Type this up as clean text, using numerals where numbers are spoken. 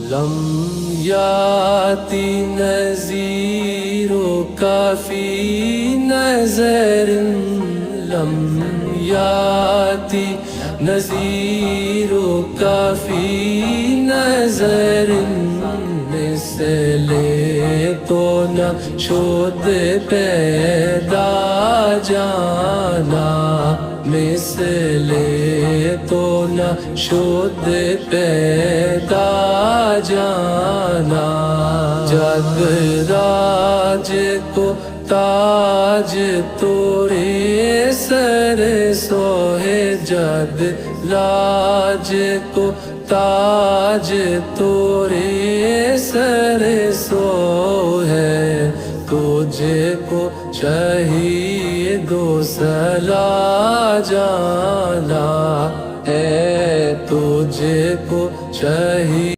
لم یاتی نذیر کا فی نظر لم یاتی نذیر کا فی نظر مثل تو نہ شد پیدا جانا مثل تو نہ شد پیدا جانا جگ راج کو تاج توڑے سر سوہے جگ راج کو تاج توڑے سر سوہے تجھے کو شہیدو سلا جانا ہے تجھے کو شہید